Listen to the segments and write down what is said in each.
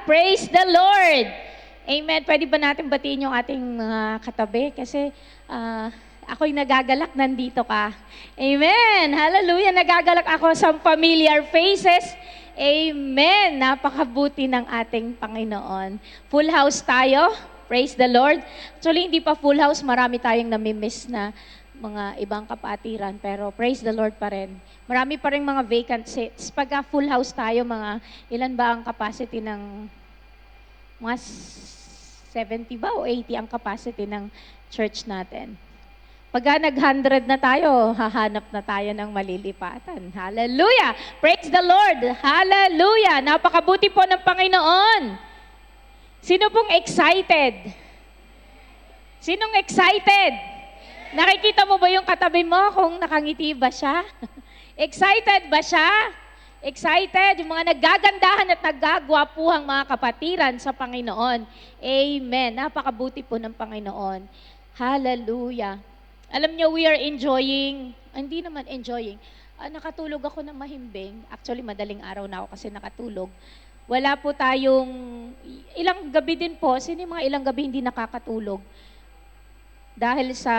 Praise the Lord! Amen. Pwede ba natin batiin yung ating mga katabi? Kasi ako'y nagagalak, nandito ka. Amen. Hallelujah. Nagagalak ako sa familiar faces. Amen. Napakabuti ng ating Panginoon. Full house tayo. Praise the Lord. Actually, hindi pa full house. Marami tayong namimiss na mga ibang kapatiran. Pero praise the Lord pa rin. Marami pa rin mga vacant seats. Pagka full house tayo, ilan ba ang capacity ng mga 70 ba o 80 ang capacity ng church natin? Pagka nag-100 na tayo, hahanap na tayo ng malilipatan. Hallelujah! Praise the Lord! Hallelujah! Napakabuti po ng Panginoon. Sino pong excited? Sinong excited? Nakikita mo ba yung katabi mo kung nakangiti ba siya? Excited ba siya? Excited? Yung mga nagagandahan at naggagwapuhang mga kapatiran sa Panginoon. Amen. Napakabuti po ng Panginoon. Hallelujah. Alam niyo, we are enjoying, hindi naman enjoying, nakatulog ako ng mahimbing. Actually, madaling araw na ako kasi nakatulog. Wala po tayong, ilang gabi din po, sino yung mga ilang gabi hindi nakakatulog? Dahil sa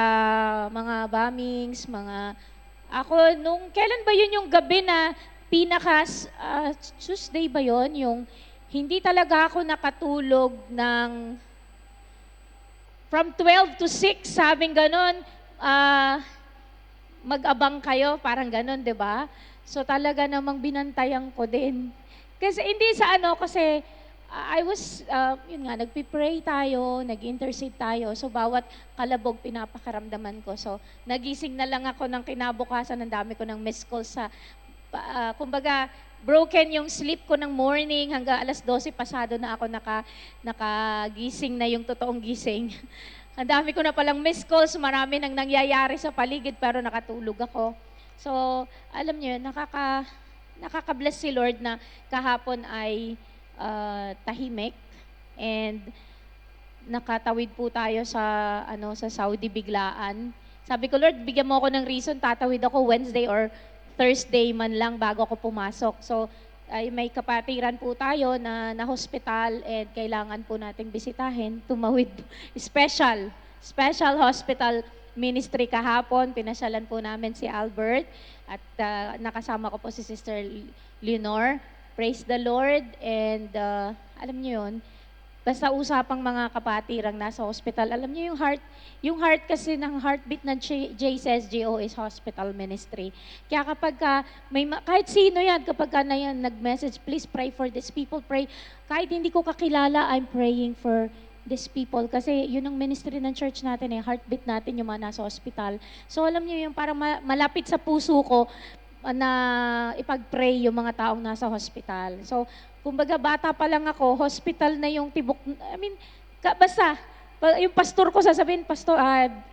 mga bombings, ako, kailan ba yun yung gabi na Tuesday ba yun? Yung hindi talaga ako nakatulog ng from 12 to 6, sabing ganon, mag-abang kayo, parang ganon, di ba? So talaga namang binantayan ko din. Kasi hindi sa kasi I was, yun nga, nagpipray tayo, nag-intercede tayo. So, bawat kalabog pinapakaramdaman ko. So, nagising na lang ako ng kinabukasan, ang dami ko ng missed calls sa, kumbaga, broken yung sleep ko ng morning, hanggang alas 12 pasado na ako nakagising na yung totoong gising. Ang dami ko na palang missed calls, marami nang nangyayari sa paligid, pero nakatulog ako. So, alam niyo, nakaka-bless si Lord na kahapon ay tahimik and nakatawid po tayo sa Saudi biglaan. Sabi ko, Lord, bigyan mo ako ng reason, tatawid ako Wednesday or Thursday man lang bago ako pumasok. So, ay may kapatiran po tayo na hospital and kailangan po nating bisitahin, tumawid. Special hospital ministry kahapon, pinasyalan po namin si Albert at nakasama ko po si Sister Leonor. Praise the Lord, and alam niyo yun, basta usapang mga kapatirang nasa hospital, alam niyo yung heart kasi ng heartbeat ng JSSGO is hospital ministry. Kaya kapag kahit sino yan, kapag nag-message, please pray for these people, pray. Kahit hindi ko kakilala, I'm praying for these people. Kasi yun ang ministry ng church natin, heartbeat natin yung mga nasa hospital. So alam niyo yung parang malapit sa puso ko, na ipag-pray yung mga taong nasa hospital. So, kumbaga bata pa lang ako, hospital na yung tibok, basta, yung pastor ko sasabihin,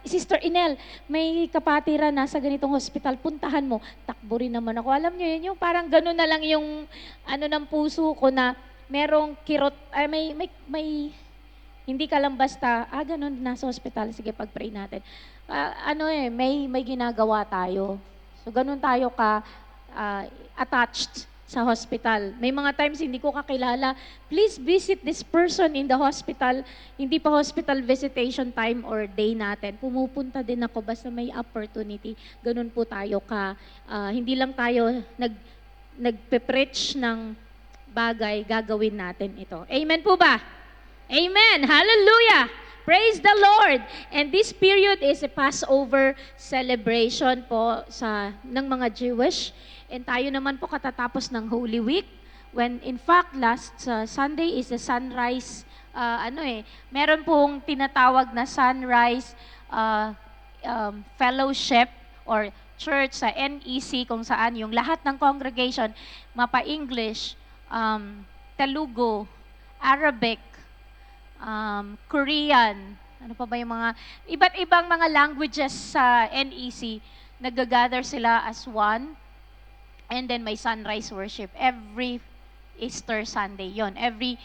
Sister Inel, may kapatiran nasa ganitong hospital, puntahan mo. Takbo rin naman ako. Alam niyo yun, yung parang gano'n na lang yung ng puso ko na merong kirot, may hindi ka lang basta, ganun, nasa hospital, sige, pag-pray natin. May ginagawa tayo. So, ganun tayo attached sa hospital. May mga times hindi ko kakilala, please visit this person in the hospital. Hindi pa hospital visitation time or day natin. Pumupunta din ako basta may opportunity. Ganun po tayo hindi lang tayo nagpe-preach ng bagay, gagawin natin ito. Amen po ba? Amen! Hallelujah! Praise the Lord! And this period is a Passover celebration po ng mga Jewish. And tayo naman po katatapos ng Holy Week. When in fact, last Sunday is the sunrise, meron pong tinatawag na sunrise fellowship or church sa NEC kung saan yung lahat ng congregation, mapa-English, Telugu, Arabic, Korean, ano pa ba yung mga, iba't ibang mga languages sa NEC, nag-gather sila as one, and then may sunrise worship every Easter Sunday yon. Every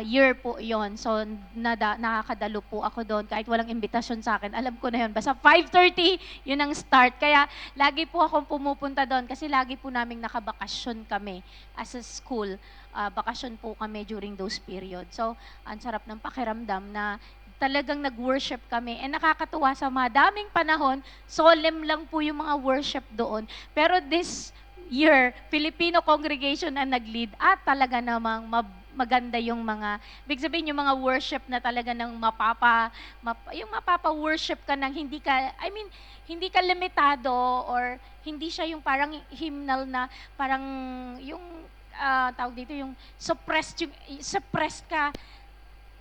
year po yon. So, nakakadalo po ako doon. Kahit walang imbitasyon sa akin, alam ko na yon. Basta 5:30, yun ang start. Kaya, lagi po akong pumupunta doon kasi lagi po naming nakabakasyon kami as a school. Bakasyon po kami during those periods. So, ang sarap ng pakiramdam na talagang nag-worship kami. And nakakatuwa sa madaming panahon, solemn lang po yung mga worship doon. Pero this year, Filipino congregation na nag-lead at talaga namang maganda yung mga, big sabihin yung mga worship na talaga ng yung mapapa-worship ka ng hindi ka, hindi ka limitado or hindi siya yung parang hymnal na parang yung, tawag dito, yung suppressed ka.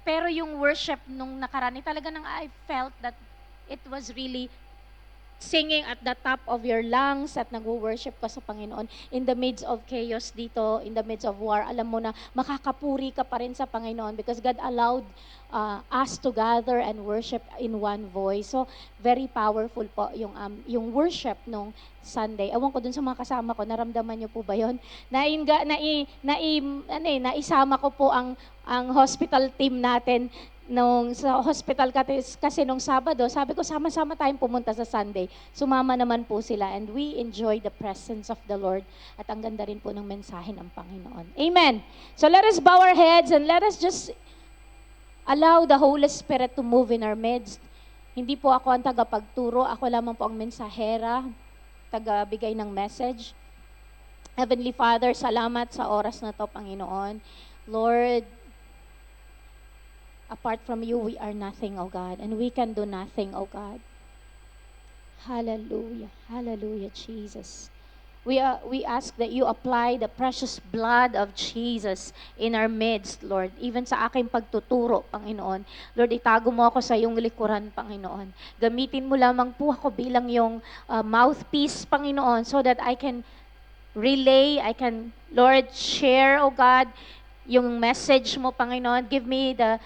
Pero yung worship nung nakaraan, talaga nang I felt that it was really singing at the top of your lungs at nag-worship ka sa Panginoon in the midst of chaos dito, in the midst of war. Alam mo na makakapuri ka pa rin sa Panginoon because God allowed us to gather and worship in one voice. So, very powerful po yung worship nung Sunday. Ewan ko dun sa mga kasama ko, naramdaman niyo po ba yun? Naisama ko po ang hospital team natin sa hospital kasi nung Sabado, sabi ko sama-sama tayong pumunta sa Sunday. Sumama naman po sila and we enjoy the presence of the Lord at ang ganda rin po ng mensahe ng Panginoon. Amen. So let us bow our heads and let us just allow the Holy Spirit to move in our midst. Hindi po ako ang tagapagturo, ako lamang po ang mensahera, tagabigay ng message. Heavenly Father, salamat sa oras na to, Panginoon. Lord, apart from you, we are nothing, O God, and we can do nothing, O God. Hallelujah. Hallelujah, Jesus. We ask that you apply the precious blood of Jesus in our midst, Lord. Even sa aking pagtuturo, Panginoon. Lord, itago mo ako sa iyong likuran, Panginoon. Gamitin mo lamang po ako bilang yung mouthpiece, Panginoon, so that I can relay, Lord, share, O God, yung message mo, Panginoon. Give me the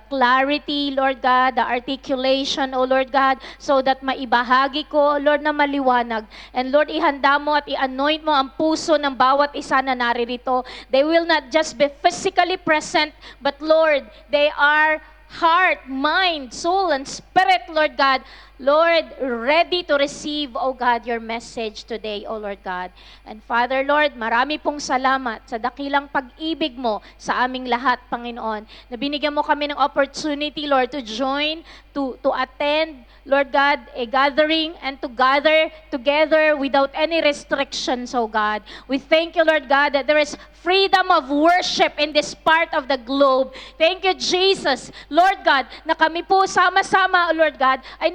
clarity, Lord God, the articulation, O Lord God, so that maibahagi ko, Lord, na maliwanag. And Lord, ihanda mo at i-anoint mo ang puso ng bawat isa na naririto. They will not just be physically present, but Lord, they are heart, mind, soul, and spirit, Lord God. Lord, ready to receive, O God, your message today, O Lord God. And Father, Lord, marami pong salamat sa dakilang pag-ibig mo sa aming lahat, Panginoon. Na binigyan mo kami ng opportunity, Lord, to join, to attend, Lord God, a gathering and to gather together without any restrictions, O God. We thank you, Lord God, that there is freedom of worship in this part of the globe. Thank you, Jesus. Lord God, na kami po sama-sama, Lord God, ay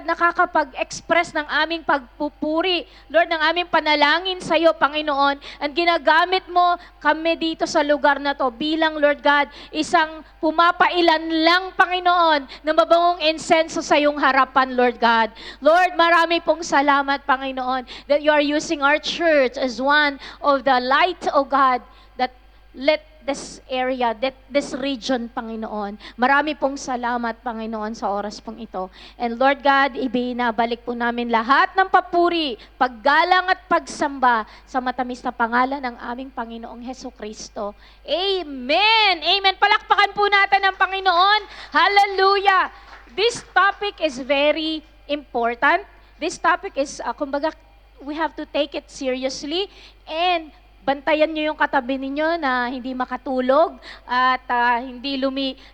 nakakapag-express ng aming pagpupuri, Lord, ng aming panalangin sa iyo, Panginoon. And ginagamit mo kami dito sa lugar na to bilang, Lord God, isang pumapailan lang, Panginoon, na mabangong insenso sa iyong harapan, Lord God. Lord, marami pong salamat, Panginoon, that you are using our church as one of the light, O God, that let this area, this region, Panginoon. Marami pong salamat, Panginoon, sa oras pong ito. And Lord God, ibinabalik po namin lahat ng papuri, paggalang at pagsamba sa matamis na pangalan ng aming Panginoong Hesukristo. Amen! Amen! Palakpakan po natin ang Panginoon. Hallelujah! This topic is very important. This topic is, kumbaga, we have to take it seriously and bantayan nyo yung katabi ninyo na hindi makatulog at hindi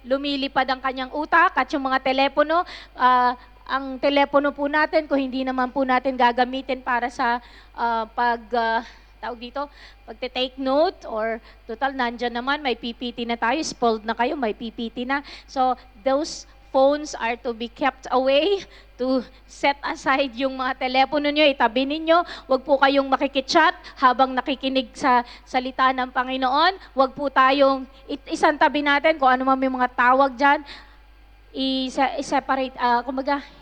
lumilipad ang kanyang utak at yung mga telepono. Ang telepono po natin, kung hindi naman po natin gagamitin para sa pagte-take note or total, nandyan naman, may PPT na tayo, spoiled na kayo, may PPT na. So, those phones are to be kept away, to set aside yung mga telepono nyo, itabi ninyo. Huwag po kayong makikichat habang nakikinig sa salita ng Panginoon. Huwag po tayong isang tabi natin kung ano man may mga tawag dyan. I-separate,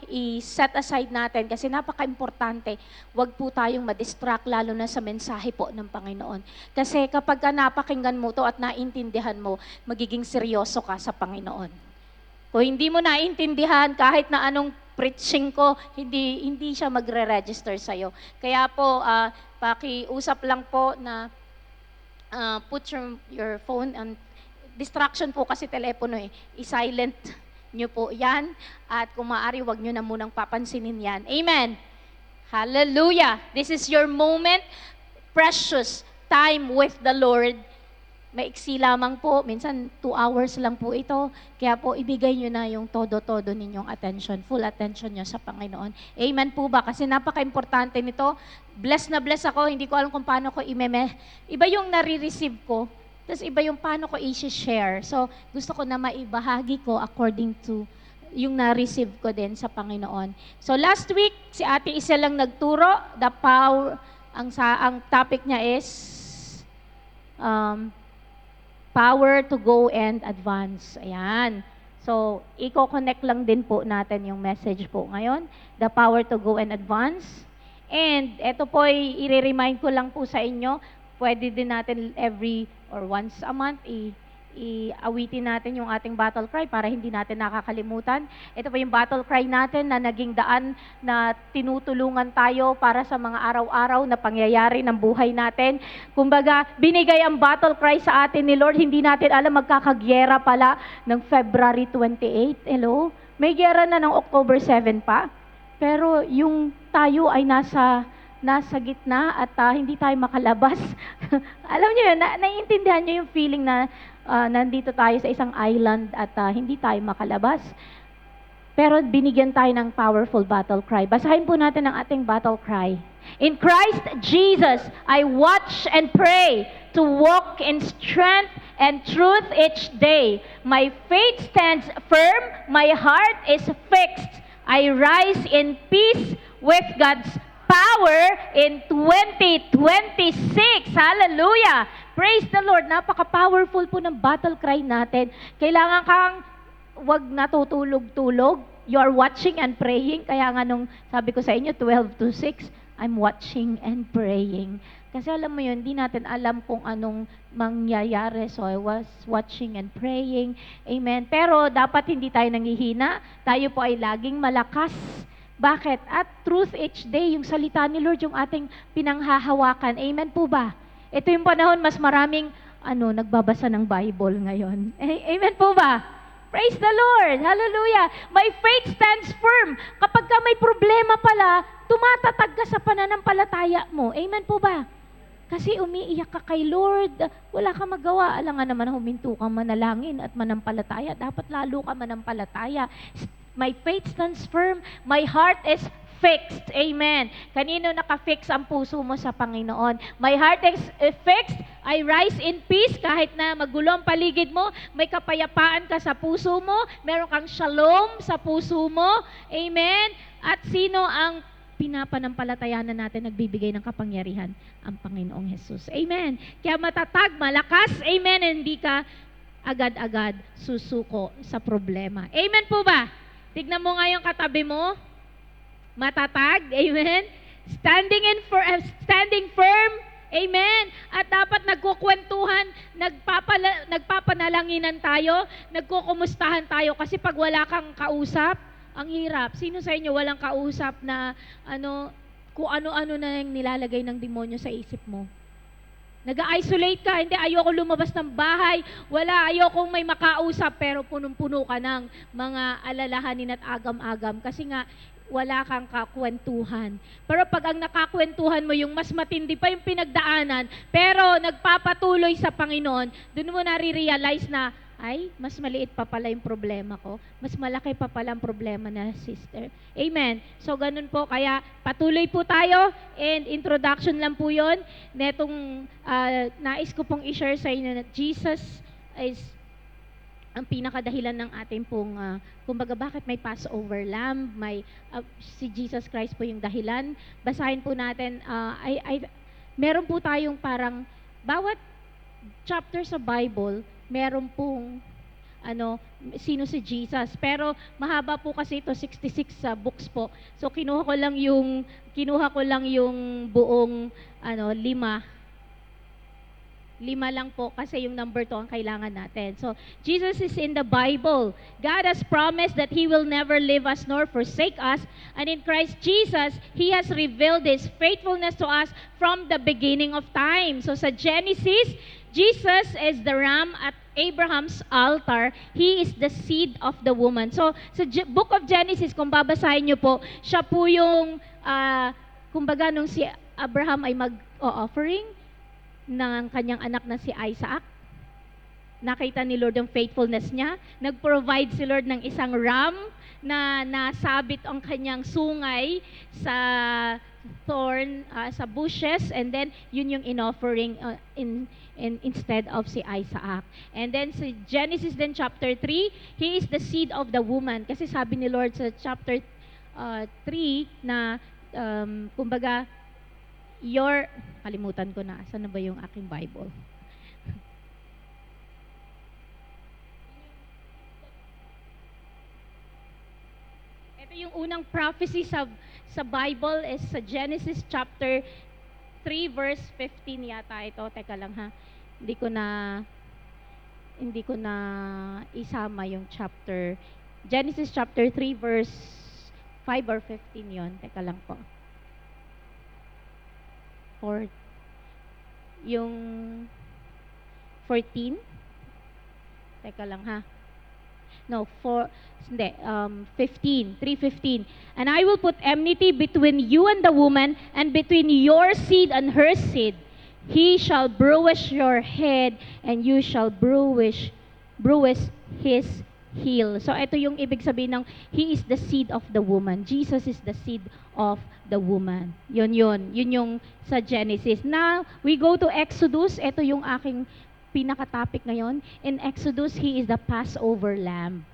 i-set aside natin kasi napaka-importante. Huwag po tayong ma-distract lalo na sa mensahe po ng Panginoon. Kasi kapag napakinggan mo to at naintindihan mo, magiging seryoso ka sa Panginoon. Kung hindi mo naintindihan, kahit na anong preaching ko, hindi siya magre-register sa'yo. Kaya po, pakiusap lang po na put your phone on distraction po kasi telepono i-silent nyo po yan. At kung maaari, wag nyo na munang papansinin yan. Amen. Hallelujah. This is your moment, precious time with the Lord. Maiksi lamang po, minsan 2 hours lang po ito. Kaya po, ibigay nyo na yung todo-todo ninyong attention, full attention nyo sa Panginoon. Amen po ba? Kasi napaka-importante nito. Bless na bless ako, hindi ko alam kung paano ko iba yung nare-receive ko, tapos iba yung paano ko i-share. So, gusto ko na maibahagi ko according to yung na-receive ko din sa Panginoon. So, last week, si Ate Isa lang nagturo. The power, ang topic niya is power to go and advance. Ayan. So, i-connect lang din po natin yung message po ngayon. The power to go and advance. And ito po, i-remind ko lang po sa inyo, pwede din natin every or once a month, i-awitin natin yung ating battle cry para hindi natin nakakalimutan. Ito po yung battle cry natin na naging daan na tinutulungan tayo para sa mga araw-araw na pangyayari ng buhay natin. Kumbaga, binigay ang battle cry sa atin ni Lord. Hindi natin alam, magkakagyera pala ng February 28. Hello? May gyera na ng October 7 pa. Pero yung tayo ay nasa gitna at hindi tayo makalabas. Alam niyo yun, naiintindihan niyo yung feeling na nandito tayo sa isang island at hindi tayo makalabas. Pero binigyan tayo ng powerful battle cry. Basahin po natin ang ating battle cry. In Christ Jesus, I watch and pray to walk in strength and truth each day. My faith stands firm, my heart is fixed. I rise in peace with God's power in 2026. Hallelujah! Praise the Lord. Napaka-powerful po ng battle cry natin. Kailangan kang wag natutulog-tulog. You are watching and praying. Kaya nga nung sabi ko sa inyo, 12 to 6, I'm watching and praying. Kasi alam mo yun, di natin alam kung anong mangyayari. So I was watching and praying. Amen. Pero dapat hindi tayo nanghihina. Tayo po ay laging malakas. Bakit? At truth each day, yung salita ni Lord, yung ating pinanghahawakan. Amen po ba? Ito yung panahon, mas maraming nagbabasa ng Bible ngayon. Amen po ba? Praise the Lord! Hallelujah! My faith stands firm. Kapag ka may problema pala, tumatatag ka sa pananampalataya mo. Amen po ba? Kasi umiiyak ka kay Lord, wala ka magawa. Alam nga naman, huminto kang manalangin at manampalataya. Dapat lalo ka manampalataya. My faith stands firm. My heart is fixed. Amen. Kanino naka-fix ang puso mo sa Panginoon? My heart is fixed. I rise in peace. Kahit na magulo ang paligid mo, may kapayapaan ka sa puso mo. Meron kang shalom sa puso mo. Amen. At sino ang pinapanampalatayanan natin nagbibigay ng kapangyarihan? Ang Panginoong Jesus. Amen. Kaya matatag, malakas. Amen. Hindi ka agad-agad susuko sa problema. Amen po ba? Tignan mo nga yung katabi mo. Matatag. Amen. Standing firm. Amen. At dapat nagkukwentuhan, nagpapanalanginan tayo, nagkukumustahan tayo. Kasi pag wala kang kausap, ang hirap. Sino sa inyo walang kausap na kung ano-ano na yung nilalagay ng demonyo sa isip mo? Nag-isolate ka, hindi, ayoko lumabas ng bahay, ayokong may makausap, pero punong-puno ka ng mga alalahanin at agam-agam. Kasi nga, wala kang kakwentuhan. Pero pag ang nakakwentuhan mo, yung mas matindi pa yung pinagdaanan, pero nagpapatuloy sa Panginoon, doon mo nare-realize na, ay, mas maliit pa pala yung problema ko. Mas malaki pa pala ang problema na sister. Amen. So, ganun po. Kaya, patuloy po tayo. And introduction lang po yun. Netong nais ko pong i-share sa inyo na Jesus is ang pinakadahilan ng ating pong, kumbaga bakit may Passover lamb, si Jesus Christ po yung dahilan. Basahin po natin, meron po tayong parang, bawat chapter sa Bible, meron pong sino si Jesus. Pero mahaba po kasi ito, 66 books po. So kinuha ko lang yung buong 5 lang po kasi yung number 2 ang kailangan natin. So, Jesus is in the Bible. God has promised that He will never leave us nor forsake us. And in Christ Jesus, He has revealed His faithfulness to us from the beginning of time. So, sa Genesis, Jesus is the ram at Abraham's altar. He is the seed of the woman. So, sa Book of Genesis, kung babasahin niyo po, siya po yung, kumbaga, nung si Abraham ay mag-offering ng kanyang anak na si Isaac, nakita ni Lord ang faithfulness niya. Nag-provide si Lord ng isang ram na nasabit ang kanyang sungay sa thorn, sa bushes, and then yun yung in-offering instead of si Isaac. And then sa Genesis then chapter 3, he is the seed of the woman. Kasi sabi ni Lord sa chapter 3 na kumbaga, kalimutan ko na, saan na ba yung aking Bible? Ito yung unang prophecy sa Bible is sa Genesis chapter 3 verse 15 yata ito. Teka lang ha. Hindi ko na isama yung chapter. Genesis chapter 3 verse 5 or 15 yon. Teka lang po. Or yung 14. Teka lang ha. No, 15, 3:15. And I will put enmity between you and the woman, and between your seed and her seed. He shall bruise your head, and you shall bruise his heel. So ito yung ibig sabihin ng he is the seed of the woman. Jesus is the seed of the woman. Yun yung sa Genesis. Now, we go to Exodus. Ito yung aking pinaka-topic ngayon. In Exodus, he is the Passover lamb.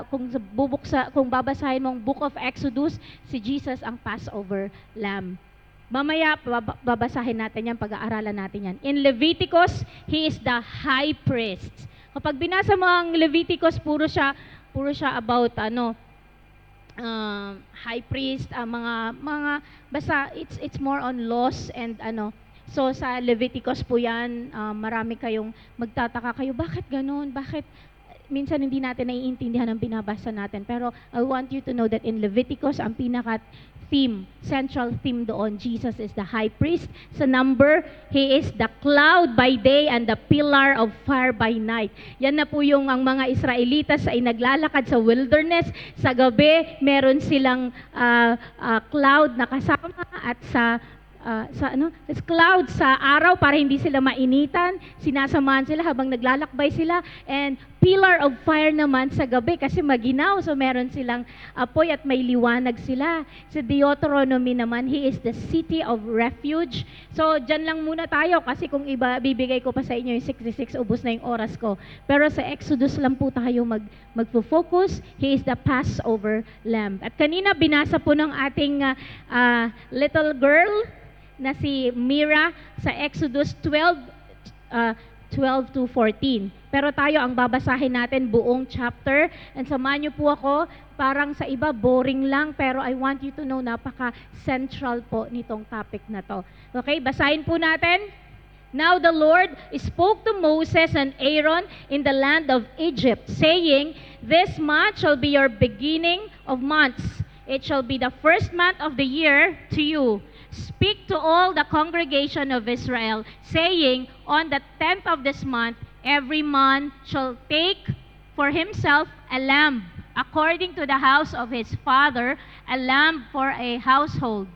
Kung babasahin mong Book of Exodus, si Jesus ang Passover lamb. Mamaya babasahin natin yan, pag-aaralan natin yan. In Leviticus, he is the high priest. Kapag binasa mo ang Leviticus, puro siya about high priest, basta it's more on laws and So sa Leviticus po yan, marami kayong magtataka kayo, bakit ganun? Bakit minsan hindi natin naiintindihan ang binabasa natin? Pero I want you to know that in Leviticus, ang central theme doon, Jesus is the high priest. Sa number, he is the cloud by day and the pillar of fire by night. Yan na po yung ang mga Israelitas ay naglalakad sa wilderness. Sa gabi, meron silang cloud na kasama at cloud sa araw para hindi sila mainitan, sinasamahan sila habang naglalakbay sila, and pillar of fire naman sa gabi kasi maginaw, so meron silang apoy at may liwanag sila. Sa Deuteronomy naman, he is the city of refuge. So dyan lang muna tayo kasi kung iba bibigay ko pa sa inyo yung 66, ubos na yung oras ko. Pero sa Exodus lang po tayo magfo-focus. He is the Passover lamb. At kanina binasa po ng ating little girl na si Mira sa Exodus 12 to 14. Pero tayo ang babasahin natin buong chapter. And samahan niyo po ako, parang sa iba boring lang, pero I want you to know napaka-central po nitong topic na to. Okay, basahin po natin. Now the Lord spoke to Moses and Aaron in the land of Egypt, saying, "This month shall be your beginning of months. It shall be the first month of the year to you. Speak to all the congregation of Israel, saying, on the 10th of this month, every man shall take for himself a lamb, according to the house of his father, a lamb for a household.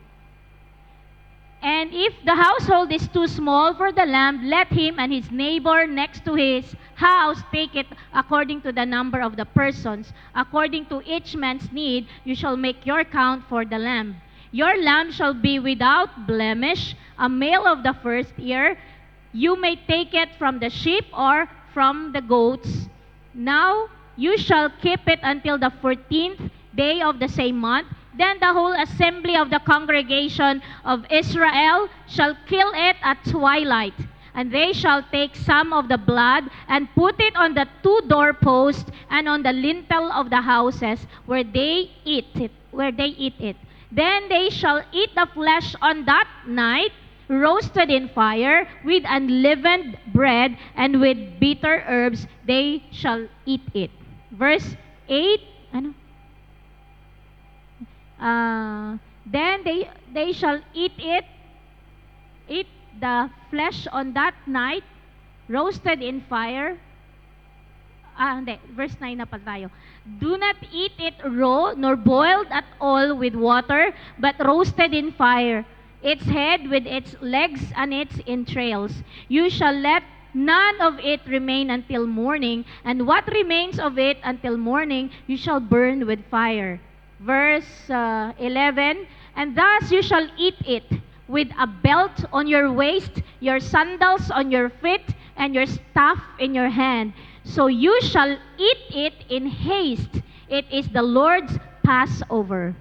And if the household is too small for the lamb, let him and his neighbor next to his house take it according to the number of the persons. According to each man's need, you shall make your count for the lamb. Your lamb shall be without blemish, a male of the first year. You may take it from the sheep or from the goats. Now you shall keep it until the 14th day of the same month. Then the whole assembly of the congregation of Israel shall kill it at twilight. And they shall take some of the blood and put it on the two doorposts and on the lintel of the houses where they eat it. Then they shall eat the flesh on that night, roasted in fire, with unleavened bread, and with bitter herbs they shall eat it." Verse 8, then they shall eat the flesh on that night, roasted in fire. Hindi. Verse 9 na pa tayo. Do not eat it raw, nor boiled at all with water, but roasted in fire, its head with its legs and its entrails. You shall let none of it remain until morning, and what remains of it until morning you shall burn with fire. Verse 11, and thus you shall eat it, with a belt on your waist, your sandals on your feet, and your staff in your hand. So you shall eat it in haste. It is the Lord's Passover.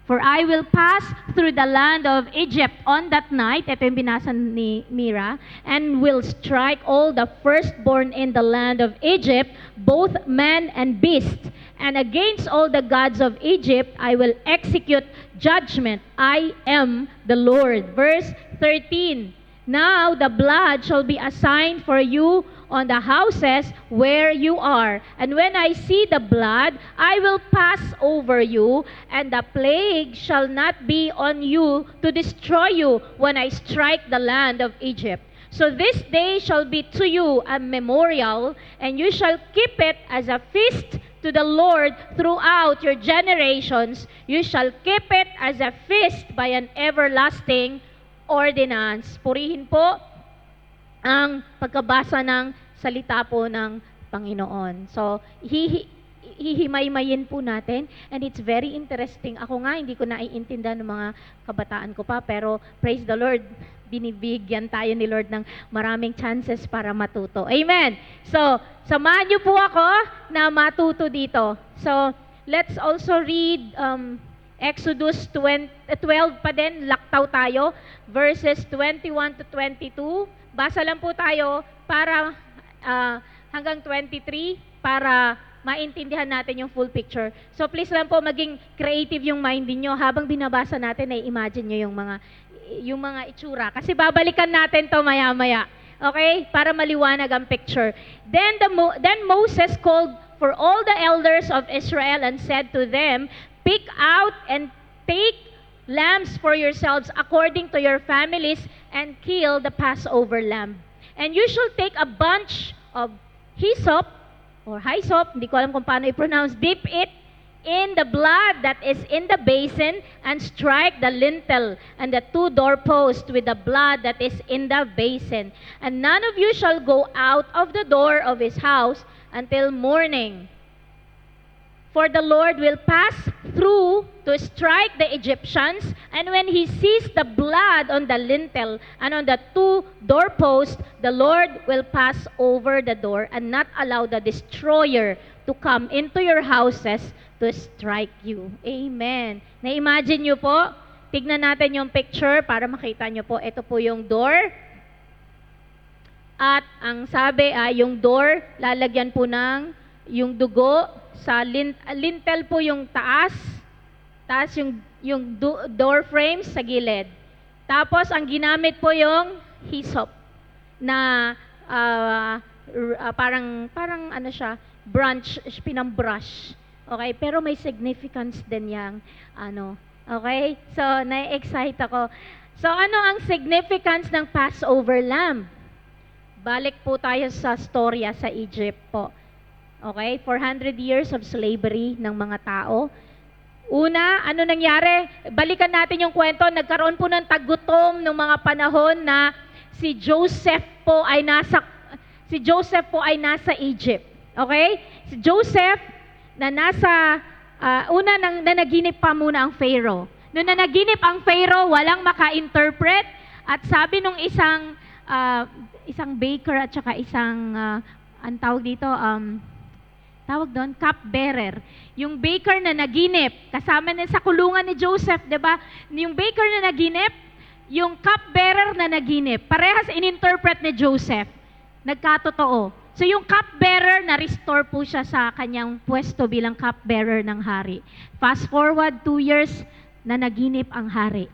For I will pass through the land of Egypt on that night, ito yung binasa ni Mira, and will strike all the firstborn in the land of Egypt, both man and beast. And against all the gods of Egypt, I will execute judgment. I am the Lord. Verse 13, now the blood shall be a sign for you on the houses where you are. And when I see the blood, I will pass over you, and the plague shall not be on you to destroy you when I strike the land of Egypt. So this day shall be to you a memorial, and you shall keep it as a feast to the Lord throughout your generations. You shall keep it as a feast by an everlasting ordinance. Purihin po ang pagkabasa ng salita po ng Panginoon. So, hihimay-mayin po natin, and it's very interesting. Ako nga, hindi ko naiintindihan ng mga kabataan ko pa, pero praise the Lord, binibigyan tayo ni Lord ng maraming chances para matuto. Amen! So, samahan niyo po ako na matuto dito. So, let's also read Exodus 12 pa din, laktaw tayo, verses 21 to 22. Basa lang po tayo para hanggang 23 para maintindihan natin yung full picture. So please lang po maging creative yung mind niyo habang binabasa natin, ay imagine niyo yung mga itsura kasi babalikan natin to maya-maya. Okay? Para maliwanag ang picture. Then Moses called for all the elders of Israel and said to them, pick out and take lambs for yourselves according to your families and kill the Passover lamb. And you shall take a bunch of hyssop, or hyssop, hindi ko alam kung paano i-pronounce, dip it in the blood that is in the basin, and strike the lintel and the two doorposts with the blood that is in the basin. And none of you shall go out of the door of his house until morning. For the Lord will pass through to strike the Egyptians, and when he sees the blood on the lintel and on the two doorposts, the Lord will pass over the door and not allow the destroyer to come into your houses to strike you. Amen. Na-imagine nyo po? Tignan natin yung picture para makita nyo po. Ito po yung door. At ang sabi ay yung door, lalagyan po ng yung dugo sa lintel po yung taas yung door frames sa gilid. Tapos ang ginamit po yung hyssop na parang ano siya, branch, pinambrush. Okay, pero may significance din yang ano. Okay? So na-excite ako. So ano ang significance ng Passover lamb? Balik po tayo sa storya sa Egypt po. Okay, 400 years of slavery ng mga tao. Una, ano nangyari? Balikan natin yung kwento, nagkaroon po ng tagutom ng mga panahon na si Joseph po ay nasa Egypt. Okay? Si Joseph na nasa nanaginip pa muna ang Pharaoh. Noong nanaginip ang Pharaoh, walang maka-interpret, at sabi nung isang baker at saka isang ang tawag dito cupbearer. Yung baker na naginip, kasama na sa kulungan ni Joseph, 'di ba? Yung baker na naginip, yung cupbearer na naginip. Parehas ininterpret ni Joseph. Nagkatotoo. So yung cupbearer, na-restore po siya sa kanyang pwesto bilang cupbearer ng hari. Fast forward 2 years, na naginip ang hari.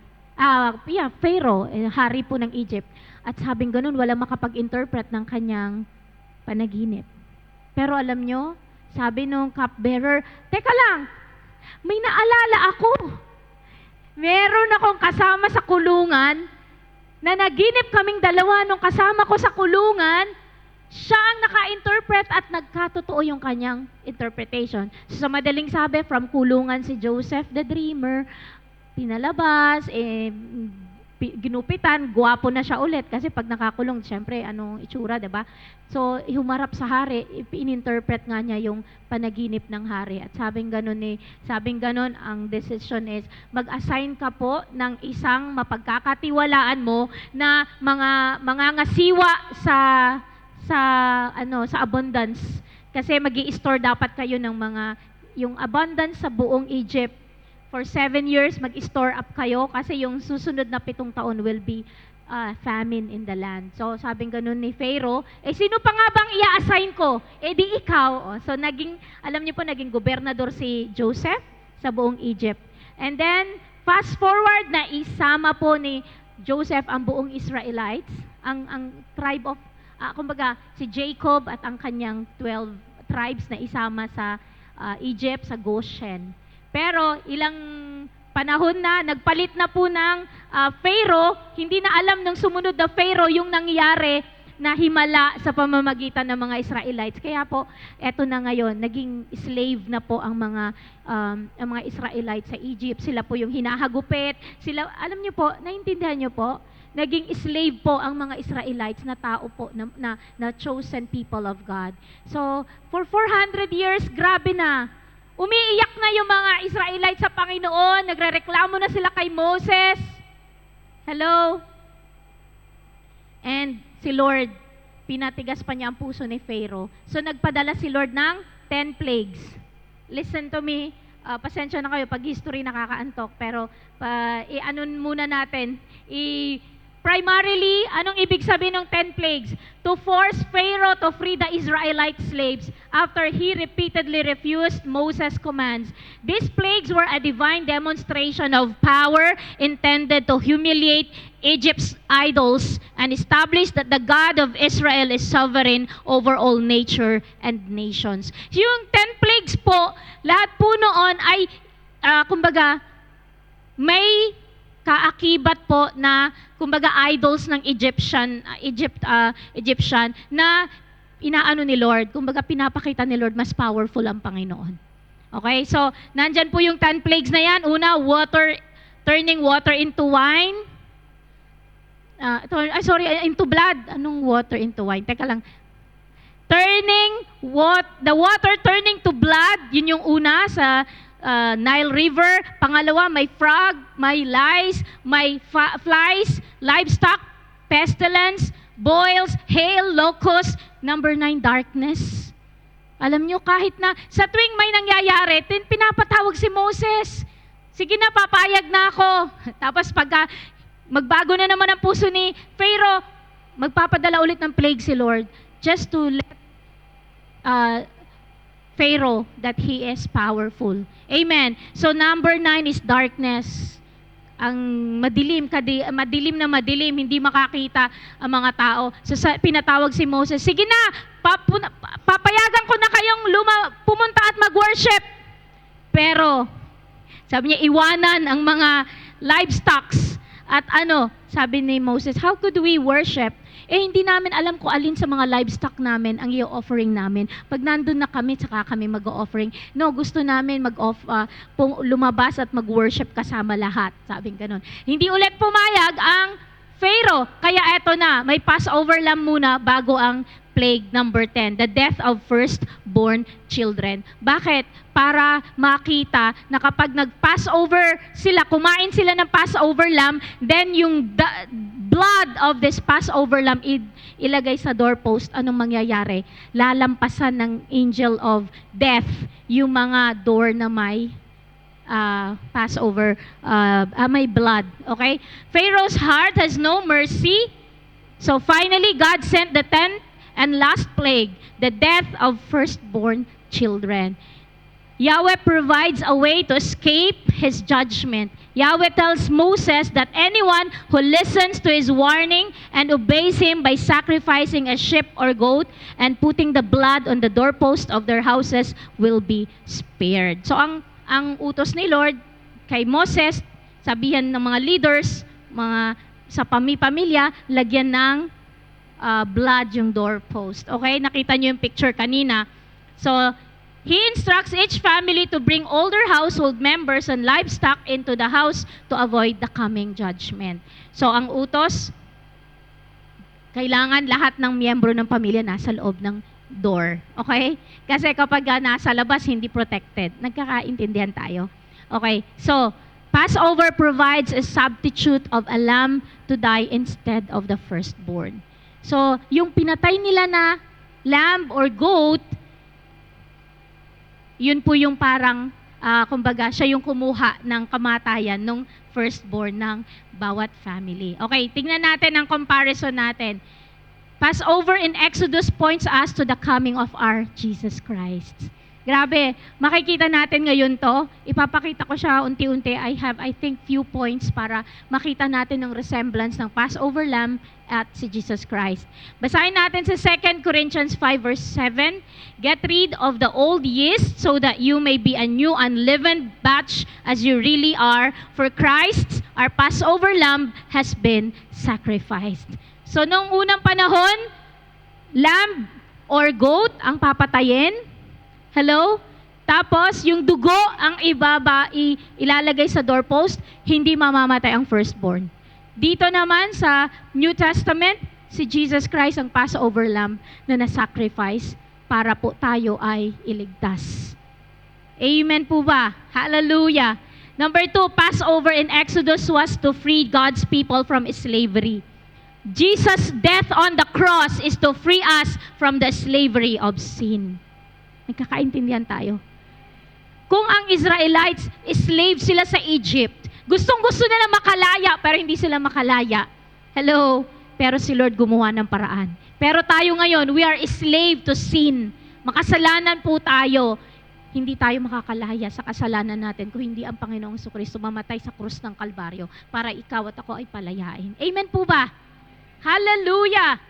Pharaoh, hari po ng Egypt. At sabing ganun, wala makapag-interpret ng kanyang panaginip. Pero alam nyo, sabi nung cupbearer, teka lang, may naalala ako. Meron akong kasama sa kulungan, na naginip kaming dalawa nung kasama ko sa kulungan, Siya ang naka-interpret at nagkatotoo yung kanyang interpretation. So, sa madaling sabi, from kulungan si Joseph the Dreamer, pinalabas, ginupitan, gwapo na siya ulit. Kasi pag nakakulong, syempre, anong itsura, diba? So, humarap sa hari, ininterpret nga niya yung panaginip ng hari. At sabing ganun, ang decision is, mag-assign ka po ng isang mapagkakatiwalaan mo na mga ngasiwa sa abundance. Kasi magi-store dapat kayo ng yung abundance sa buong Egypt. For 7 years, mag-store up kayo kasi yung susunod na 7 taon will be famine in the land. So, sabing ganun ni Pharaoh, sino pa nga bang i-assign ko? Di ikaw. So, alam niyo po, naging gobernador si Joseph sa buong Egypt. And then, fast forward na isama po ni Joseph ang buong Israelites, ang tribe of, kumbaga, si Jacob at ang kanyang 12 tribes na isama sa Egypt, sa Goshen. Pero ilang panahon na, nagpalit na po ng Pharaoh, hindi na alam ng sumunod na Pharaoh yung nangyari na himala sa pamamagitan ng mga Israelites. Kaya po, eto na ngayon, naging slave na po ang mga Israelites sa Egypt. Sila po yung hinahagupit. Sila, alam niyo po, naintindihan niyo po, naging slave po ang mga Israelites na tao po, na chosen people of God. So, for 400 years, grabe na. Umiiyak na yung mga Israelites sa Panginoon, nagrereklamo na sila kay Moses. Hello? And si Lord, pinatigas pa niya ang puso ni Pharaoh. So nagpadala si Lord ng 10 plagues. Listen to me, pasensya na kayo pag history nakakaantok, pero muna natin, primarily, anong ibig sabihin ng 10 plagues? To force Pharaoh to free the Israelite slaves after he repeatedly refused Moses' commands. These plagues were a divine demonstration of power intended to humiliate Egypt's idols and establish that the God of Israel is sovereign over all nature and nations. Yung 10 plagues po, lahat po noon ay, kumbaga, may kaakibat po na kumbaga idols ng Egyptian na inaano ni Lord, kumbaga pinapakita ni Lord mas powerful ang Panginoon. Okay? So, nandyan po yung 10 plagues na yan. Una, turning water into wine. Into blood. Anong water into wine? Teka lang. The water turning to blood, yun yung una sa Nile River. Pangalawa, may frog, may lice, may flies, livestock, pestilence, boils, hail, locusts. Number 9, darkness. Alam nyo, kahit na sa tuwing may nangyayari, pinapatawag si Moses. Sige na, papayag na ako. Tapos pagka magbago na naman ang puso ni Pharaoh, magpapadala ulit ng plague si Lord just to let Pharaoh that he is powerful. Amen. So number 9 is darkness. Ang madilim, hindi makakita ang mga tao. So pinatawag si Moses, sige na, papayagan ko na kayong pumunta at mag-worship. Pero, sabi niya, iwanan ang mga livestocks. At sabi ni Moses, how could we worship? Hindi namin alam kung alin sa mga livestock namin ang i-offering namin. Pag nandun na kami, saka kami mag-offering. No, gusto namin lumabas at mag-worship kasama lahat. Sabing ganun. Hindi ulit pumayag ang Pharaoh. Kaya eto na, may Passover lamb muna bago ang plague number 10, the death of firstborn children. Bakit? Para makita na kapag nag-Passover sila, kumain sila ng Passover lamb, then yung blood of this Passover lamb ilagay sa doorpost, anong mangyayari? Lalampasan ng angel of death yung mga door na may Passover, may blood. Okay? Pharaoh's heart has no mercy. So finally, God sent the 10th and last plague, the death of firstborn children. Yahweh provides a way to escape His judgment. Yahweh tells Moses that anyone who listens to his warning and obeys him by sacrificing a sheep or goat and putting the blood on the doorpost of their houses will be spared. So ang utos ni Lord kay Moses, sabihan ng mga leaders, sa pamilya, lagyan ng blood yung doorpost. Okay? Nakita nyo yung picture kanina. So, he instructs each family to bring all their household members and livestock into the house to avoid the coming judgment. So, ang utos, kailangan lahat ng miyembro ng pamilya nasa loob ng door. Okay? Kasi kapag nasa labas, hindi protected. Nagkakaintindihan tayo. Okay? So, Passover provides a substitute of a lamb to die instead of the firstborn. So, yung pinatay nila na lamb or goat, yun po yung parang, kumbaga, siya yung kumuha ng kamatayan ng firstborn ng bawat family. Okay, tingnan natin ang comparison natin. Passover in Exodus points us to the coming of our Jesus Christ. Grabe, makikita natin ngayon to. Ipapakita ko siya unti-unti. I think, few points para makita natin ang resemblance ng Passover lamb at si Jesus Christ. Basahin natin sa 2 Corinthians 5 verse 7. Get rid of the old yeast so that you may be a new unleavened batch as you really are. For Christ, our Passover lamb, has been sacrificed. So, nung unang panahon, lamb or goat ang papatayin. Hello? Tapos, yung dugo ang ilalagay sa doorpost, hindi mamamatay ang firstborn. Dito naman sa New Testament, si Jesus Christ ang Passover lamb na nasacrifice para po tayo ay iligtas. Amen po ba? Hallelujah. Number 2, Passover in Exodus was to free God's people from slavery. Jesus' death on the cross is to free us from the slavery of sin. Nagkakaintindihan tayo. Kung ang Israelites, slave sila sa Egypt, gustong-gusto nila makalaya, pero hindi sila makalaya. Hello? Pero si Lord gumawa ng paraan. Pero tayo ngayon, we are slave to sin. Makasalanan po tayo. Hindi tayo makakalaya sa kasalanan natin kung hindi ang Panginoong Jesucristo mamatay sa krus ng Kalbaryo para ikaw at ako ay palayain. Amen po ba? Hallelujah!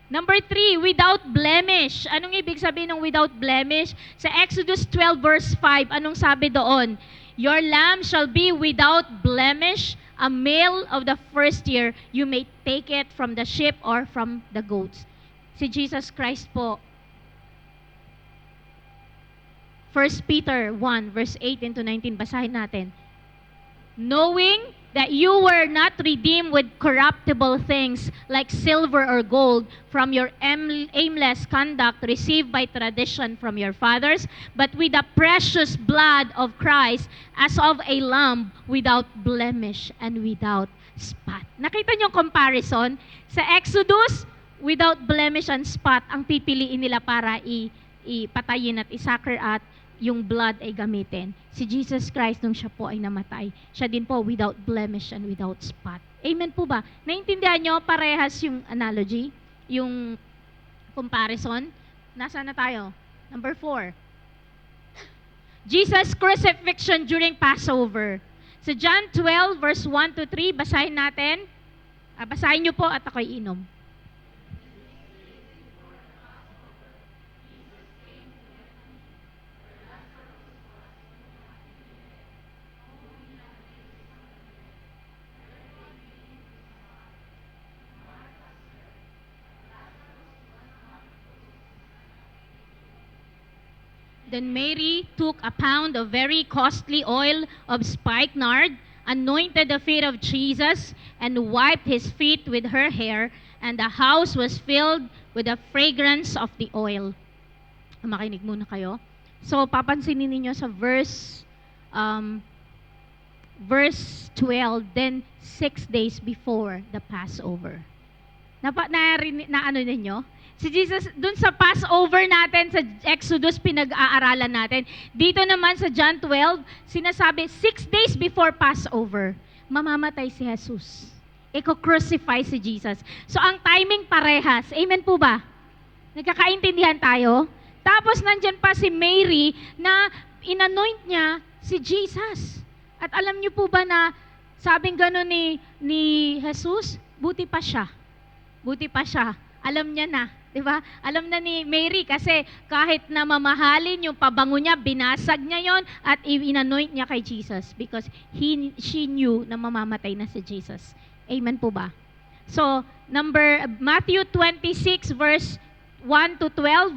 Number 3, without blemish. Anong ibig sabihin ng without blemish? Sa Exodus 12 verse 5, anong sabi doon? Your lamb shall be without blemish, a male of the first year. You may take it from the sheep or from the goats. Si Jesus Christ po. 1 Peter 1 verse 18 to 19, basahin natin. Knowing that you were not redeemed with corruptible things like silver or gold from your aimless conduct received by tradition from your fathers, but with the precious blood of Christ as of a lamb without blemish and without spot. Nakita niyo yung comparison? Sa Exodus, without blemish and spot ang pipiliin nila para ipatayin at isacre at yung blood ay gamitin. Si Jesus Christ, nung siya po ay namatay, siya din po without blemish and without spot. Amen po ba? Naintindihan nyo, parehas yung analogy, yung comparison. Nasaan na tayo? Number 4. Jesus' crucifixion during Passover. Sa John 12, verse 1 to 3, basahin natin. Basahin nyo po at ako'y inom. Then Mary took a pound of very costly oil of spikenard, anointed the feet of Jesus, and wiped his feet with her hair, and the house was filled with the fragrance of the oil. Makinig muna kayo. So, papansinin ninyo sa verse 12, then 6 days before the Passover. Na ano ninyo? Si Jesus, dun sa Passover natin, sa Exodus, pinag-aaralan natin. Dito naman sa John 12, sinasabi, 6 days before Passover, mamamatay si Jesus. Iko-crucify si Jesus. So, ang timing parehas. Amen po ba? Nagkakaintindihan tayo? Tapos, nandyan pa si Mary na inanoint niya si Jesus. At alam niyo po ba na sabing gano'n ni Jesus, buti pa siya. Buti pa siya. Alam niya na. Diba? Alam na ni Mary kasi kahit na mamahalin yung pabango niya, binasag niya yon at inanoint niya kay Jesus because she knew na mamamatay na si Jesus. Amen po ba? So, Matthew 26 verse 1 to 12.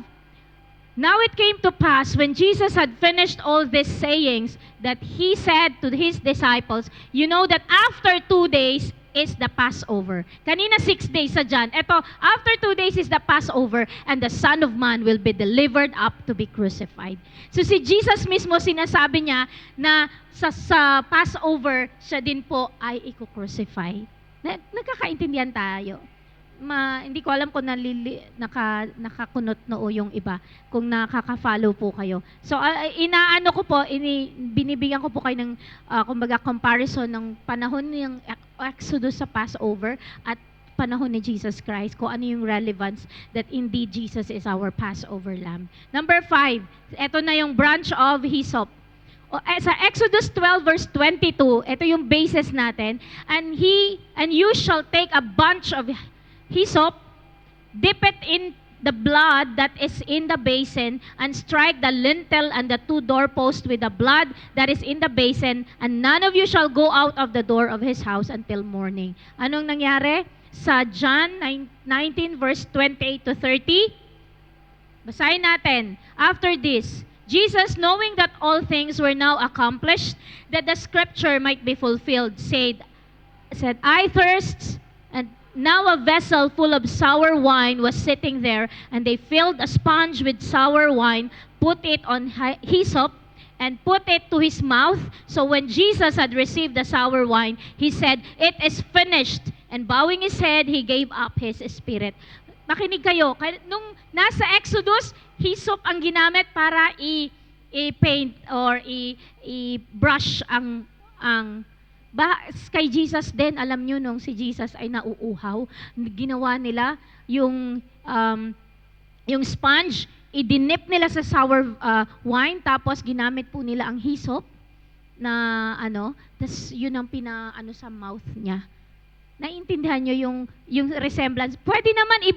Now it came to pass when Jesus had finished all these sayings that he said to his disciples, you know that after 2 days is the Passover. Kanina 6 days sa John. Ito, after 2 days is the Passover and the Son of Man will be delivered up to be crucified. So si Jesus mismo sinasabi niya na sa Passover siya din po ay i-crucify. Nagkakaintindihan tayo. Hindi ko alam kung nakakunot noo yung iba, kung nakaka-follow po kayo. So, binibigyan ko po kayo ng, kumbaga, comparison ng panahon ng Exodus sa Passover at panahon ni Jesus Christ, kung ano yung relevance that indeed Jesus is our Passover Lamb. Number 5, ito na yung branch of hyssop. Sa Exodus 12 verse 22, ito yung basis natin, and you shall take a bunch of hyssop, dip it in the blood that is in the basin, and strike the lintel and the 2 doorposts with the blood that is in the basin, and none of you shall go out of the door of his house until morning. Anong nangyari? Sa John 19 verse 28 to 30, basahin natin. After this, Jesus, knowing that all things were now accomplished, that the scripture might be fulfilled, said, I thirst. And now a vessel full of sour wine was sitting there, and they filled a sponge with sour wine, put it on hyssop, and put it to his mouth. So when Jesus had received the sour wine, he said, it is finished. And bowing his head, he gave up his spirit. Makinig kayo, nung nasa Exodus, hyssop ang ginamit para i-paint or i-brush ang kay Jesus din, alam nyo, nung si Jesus ay nauuhaw, ginawa nila yung sponge, idinip nila sa sour wine, tapos ginamit po nila ang hyssop na tas yun ang pinaano sa mouth niya. Naiintindihan nyo yung resemblance? Pwede naman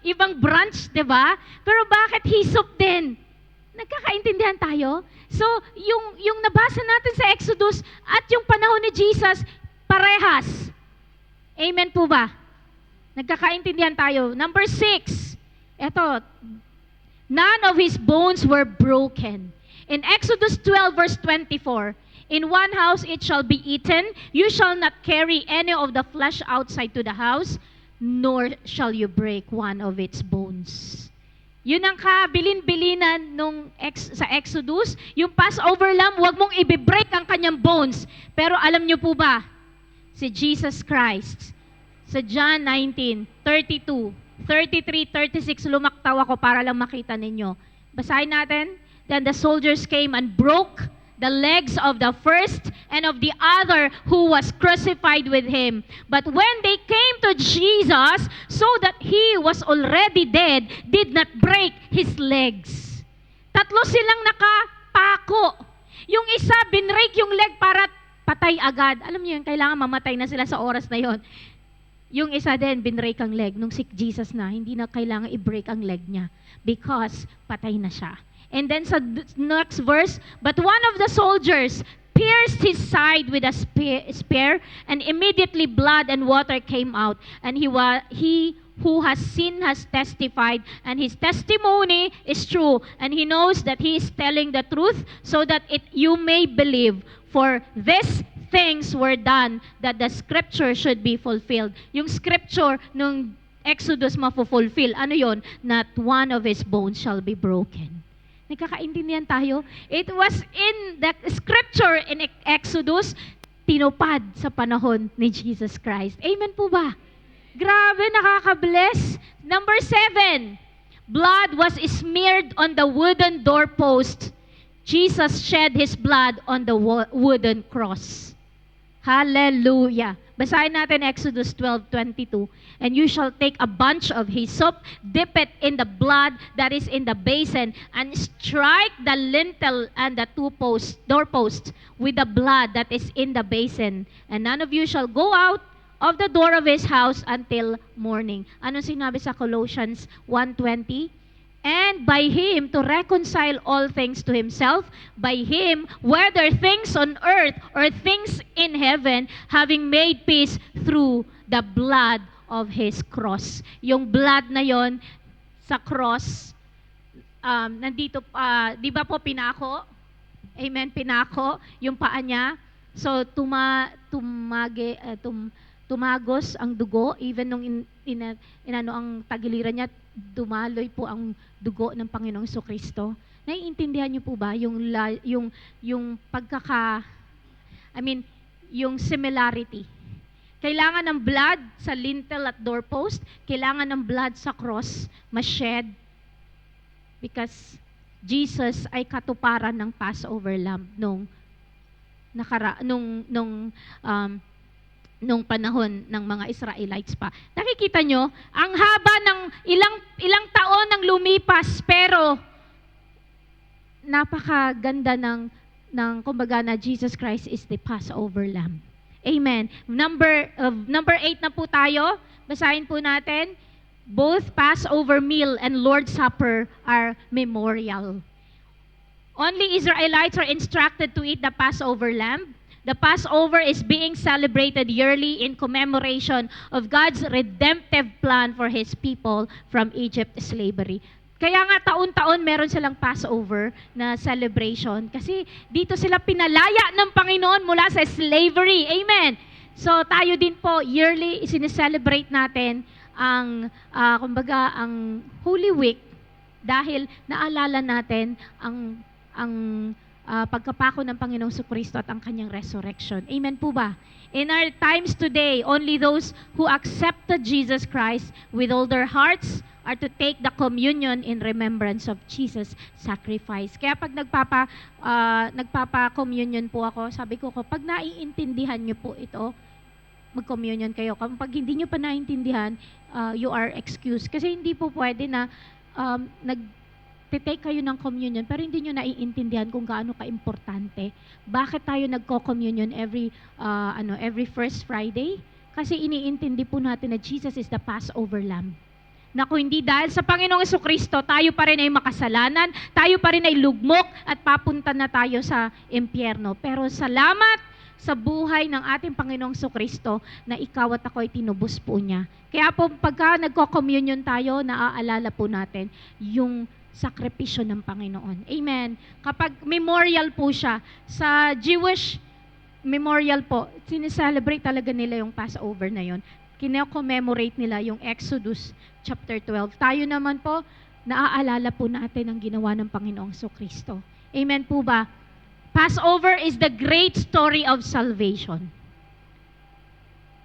ibang branch, di ba? Pero bakit hyssop din? Nagkakaintindihan tayo? So, yung nabasa natin sa Exodus at yung panahon ni Jesus, parehas. Amen po ba? Nagkakaintindihan tayo. Number 6, eto, none of his bones were broken. In Exodus 12 verse 24, in one house it shall be eaten, you shall not carry any of the flesh outside to the house, nor shall you break one of its bones. Yun ang kabilin-bilinan sa Exodus. Yung Passover lamb, huwag mong i-break ang kanyang bones. Pero alam nyo po ba, si Jesus Christ, sa John 19, 32, 33, 36, lumaktaw ako para lang makita ninyo. Basahin natin. Then the soldiers came and broke the legs of the first and of the other who was crucified with him. But when they came to Jesus, so that he was already dead, did not break his legs. Tatlo silang nakapako. Yung isa, binrake yung leg para patay agad. Alam niyo yun, kailangan mamatay na sila sa oras na yon. Yung isa din, binrake ang leg. Nung si Jesus na, hindi na kailangan i-break ang leg niya because patay na siya. And then sa next verse, but one of the soldiers pierced his side with a spear, and immediately blood and water came out. And he who has seen has testified, and his testimony is true. And he knows that he is telling the truth, so that you may believe. For these things were done, that the scripture should be fulfilled. Yung scripture nung Exodus mafulfill. Ano yon? Not one of his bones shall be broken. Nagkakaintindihan tayo? It was in the scripture in Exodus, tinupad sa panahon ni Jesus Christ. Amen po ba? Grabe, nakaka-bless. Number 7, blood was smeared on the wooden doorpost. Jesus shed his blood on the wooden cross. Hallelujah. Basahin natin Exodus 12:22. And you shall take a bunch of hyssop, dip it in the blood that is in the basin, and strike the lintel and the 2 doorposts with the blood that is in the basin. And none of you shall go out of the door of his house until morning. Ano sinabi sa Colossians 1:20? And by him to reconcile all things to himself, by him, whether things on earth or things in heaven, having made peace through the blood of His cross. Yung blood na yon sa cross, nandito, di ba po pinako? Amen, pinako yung paa niya. So, tumagos ang dugo, even nung inano ang tagiliran niya, dumaloy po ang dugo ng Panginoong Jesucristo. Naiintindihan niyo po ba yung yung similarity? Kailangan ng blood sa lintel at doorpost, kailangan ng blood sa cross, mashed, because Jesus ay katuparan ng Passover lamb nung panahon ng mga Israelites pa. Nakikita nyo, ang haba ng ilang taon nang lumipas, pero napakaganda ng kumbaga na Jesus Christ is the Passover lamb. Amen. Number 8 na po tayo. Basahin po natin. Both Passover meal and Lord's Supper are memorial. Only Israelites are instructed to eat the Passover lamb. The Passover is being celebrated yearly in commemoration of God's redemptive plan for His people from Egypt slavery. Kaya nga taon-taon meron silang Passover na celebration kasi dito sila pinalaya ng Panginoon mula sa slavery. Amen. So tayo din po yearly sineselebrate natin ang Holy Week dahil naalala natin ang pagkapako ng Panginoong Jesucristo at ang kanyang resurrection. Amen po ba? In our times today, only those who accepted Jesus Christ with all their hearts are to take the communion in remembrance of Jesus' sacrifice. Kaya pag nagpapa-communion po ako, sabi ko, pag naiintindihan niyo po ito, mag-communion kayo. Kapag hindi niyo pa naiintindihan, you are excused. Kasi hindi po pwede na nag-take kayo ng communion pero hindi nyo naiintindihan kung gaano ka-importante. Bakit tayo nagko-communion every first Friday? Kasi iniintindi po natin na Jesus is the Passover Lamb. Na kung hindi dahil sa Panginoong Jesucristo, tayo pa rin ay makasalanan, tayo pa rin ay lugmok at papunta na tayo sa impyerno. Pero salamat sa buhay ng ating Panginoong Jesucristo na ikaw at ako ay tinubos po niya. Kaya po pagka nagko-communion tayo, naaalala po natin yung sakripisyo ng Panginoon. Amen. Kapag memorial po siya, sa Jewish memorial po, sineselebrate talaga nila yung Passover na yon. Kine-commemorate nila yung Exodus chapter 12. Tayo naman po, naaalala po natin ang ginawa ng Panginoong Jesucristo. Amen po ba? Passover is the great story of salvation.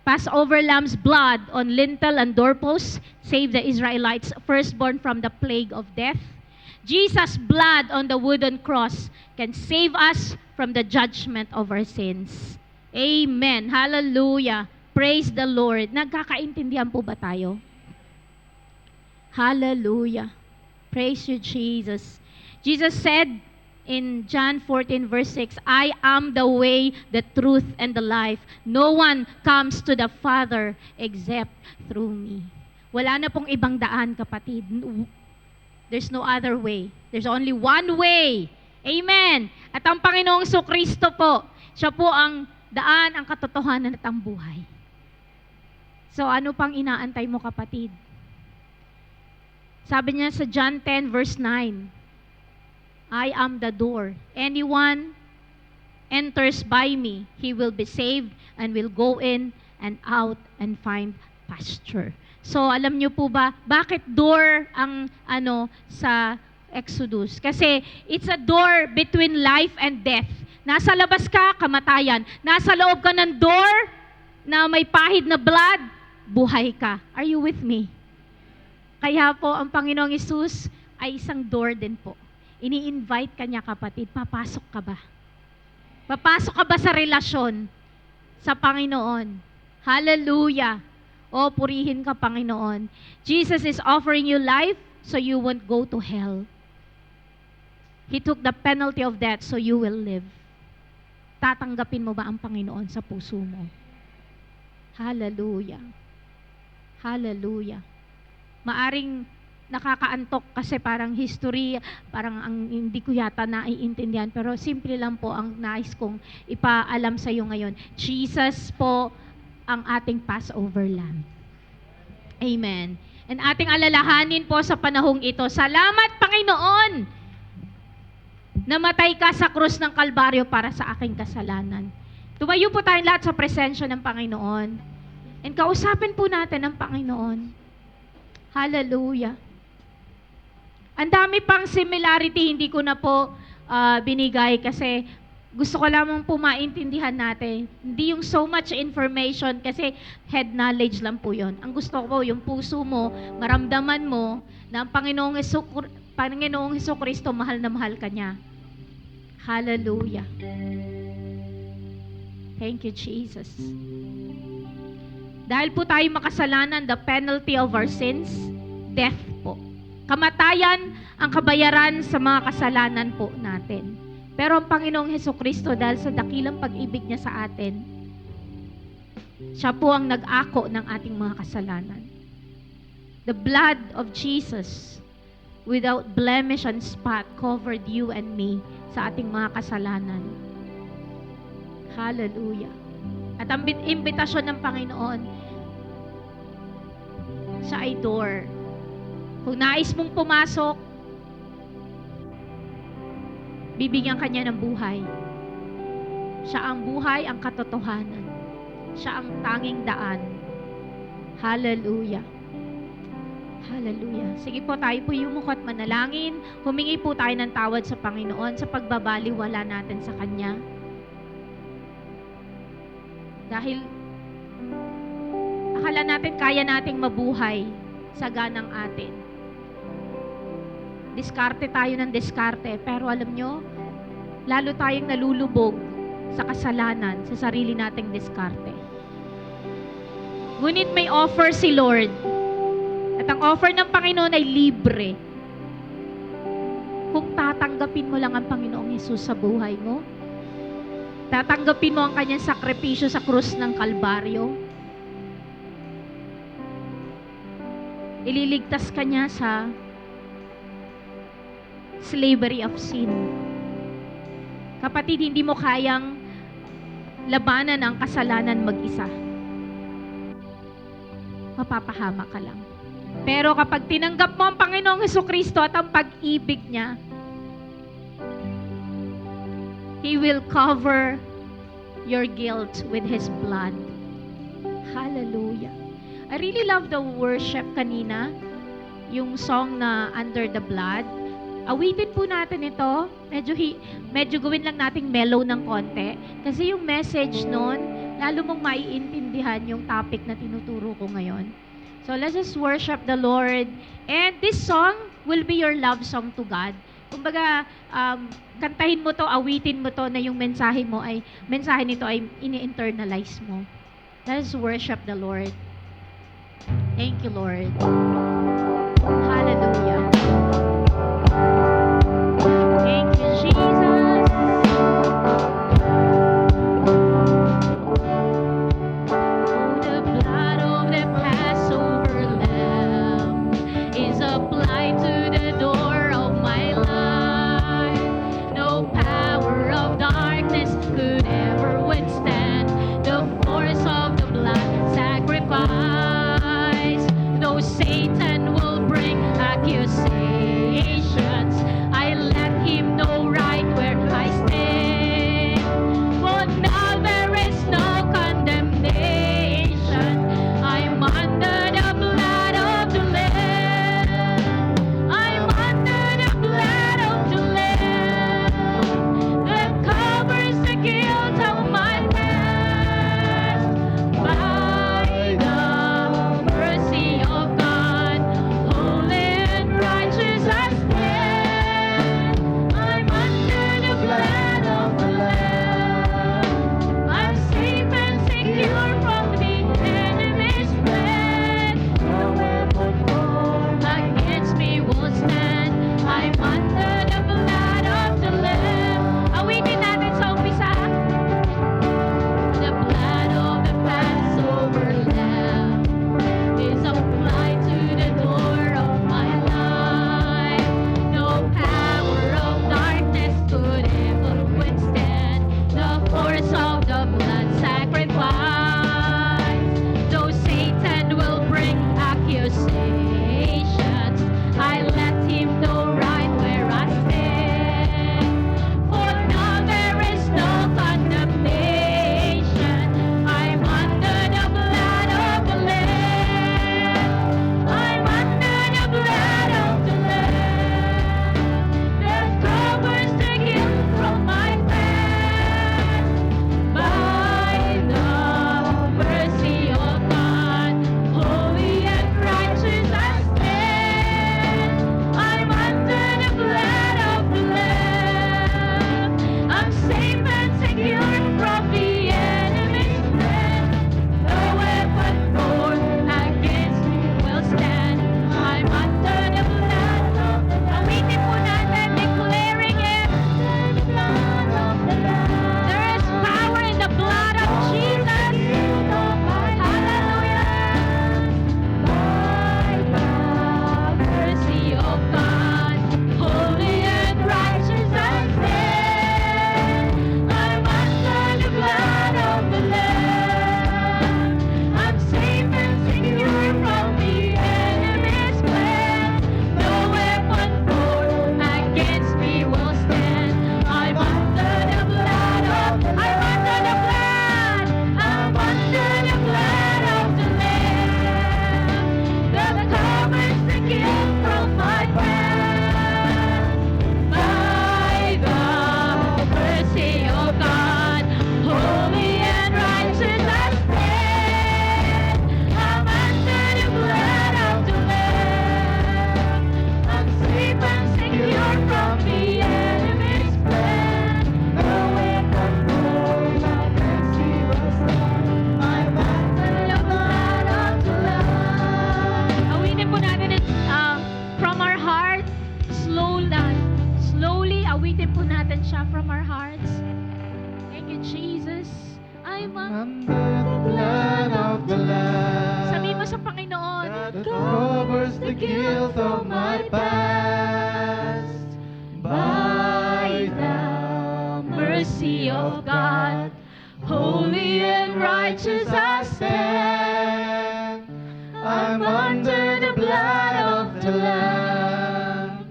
Passover lamb's blood on lintel and doorposts saved the Israelites firstborn from the plague of death. Jesus' blood on the wooden cross can save us from the judgment of our sins. Amen. Hallelujah. Praise the Lord. Nagkakaintindihan po ba tayo? Hallelujah. Praise you, Jesus. Jesus said in John 14 verse 6, I am the way, the truth, and the life. No one comes to the Father except through me. Wala na pong ibang daan, kapatid. There's no other way. There's only one way. Amen. At ang Panginoong Jesucristo po, siya po ang daan, ang katotohanan at ang buhay. So ano pang inaantay mo, kapatid? Sabi niya sa John 10 verse 9, I am the door. Anyone enters by me, he will be saved and will go in and out and find pasture. So alam niyo po ba, bakit door ang sa Exodus? Kasi it's a door between life and death. Nasa labas ka, kamatayan. Nasa loob ka ng door na may pahid na blood, buhay ka. Are you with me? Kaya po, ang Panginoong Hesus ay isang door din po. Ini-invite ka niya, kapatid, papasok ka ba? Papasok ka ba sa relasyon sa Panginoon? Hallelujah! O, purihin ka, Panginoon. Jesus is offering you life so you won't go to hell. He took the penalty of death so you will live. Tatanggapin mo ba ang Panginoon sa puso mo? Hallelujah! Hallelujah! Maaring nakakaantok kasi parang history, parang hindi ko yata naiintindihan, pero simple lang po ang nais kong ipaalam sa iyo ngayon. Jesus po ang ating Passover Lamb. Amen. And ating alalahanin po sa panahong ito, salamat Panginoon, namatay ka sa krus ng Kalbaryo para sa aking kasalanan. Tumayo po tayong lahat sa presensya ng Panginoon. And kausapin po natin ang Panginoon. Hallelujah. Ang dami pang similarity, hindi ko na po binigay kasi gusto ko lamang po maintindihan natin. Hindi yung so much information kasi head knowledge lang po yon. Ang gusto ko yung puso mo, maramdaman mo na ang Panginoong Hesukristo, mahal na mahal ka niya. Hallelujah. Thank you, Jesus. Dahil po tayo makasalanan, the penalty of our sins, death po. Kamatayan ang kabayaran sa mga kasalanan po natin. Pero ang Panginoong Hesukristo, dahil sa dakilang pag-ibig niya sa atin, siya po ang nag-ako ng ating mga kasalanan. The blood of Jesus, without blemish and spot, covered you and me sa ating mga kasalanan. Hallelujah. At ang imbitasyon ng Panginoon, siya ay door. Kung nais mong pumasok, bibigyan ka niya ng buhay. Siya ang buhay, ang katotohanan. Siya ang tanging daan. Hallelujah. Hallelujah. Sige po, tayo po yumukot manalangin. Humingi po tayo ng tawad sa Panginoon sa pagbabaliwala natin sa Kanya. Dahil akala natin kaya nating mabuhay sa ganang atin. Diskarte tayo ng diskarte, pero alam nyo, lalo tayong nalulubog sa kasalanan, sa sarili nating diskarte. Ngunit may offer si Lord. At ang offer ng Panginoon ay libre. Kung tatanggapin mo lang ang Panginoong Hesus sa buhay mo, tatanggapin mo ang kanyang sakripisyo sa krus ng Kalbaryo, ililigtas ka niya sa slavery of sin. Kapatid, hindi mo kayang labanan ang kasalanan mag-isa. Mapapahama ka lang. Pero kapag tinanggap mo ang Panginoong Hesukristo at ang pag-ibig niya, He will cover your guilt with His blood. Hallelujah. I really love the worship kanina, yung song na Under the Blood. Awitin po natin ito. Medyo gawin lang nating mellow ng konti. Kasi yung message nun, lalo mong maiintindihan yung topic na tinuturo ko ngayon. So let's just worship the Lord. And this song will be your love song to God. Kumbaga, kantahin mo to, awitin mo to na yung mensahe nito ay ini-internalize mo. Let's worship the Lord. Thank you, Lord. Hallelujah. Thank you, Jesus. Oh, the blood of the Passover Lamb is applied to the door of my life. No power of darkness could ever withstand the force of the blood sacrifice. No Satan will bring accusation. worship po natin siya from our hearts. Thank you, Jesus. I'm Under the blood of the Lamb Sabi mo sa Panginoon, that covers the guilt of my past. By the mercy of God, holy and righteous I stand. I'm under the blood of the Lamb.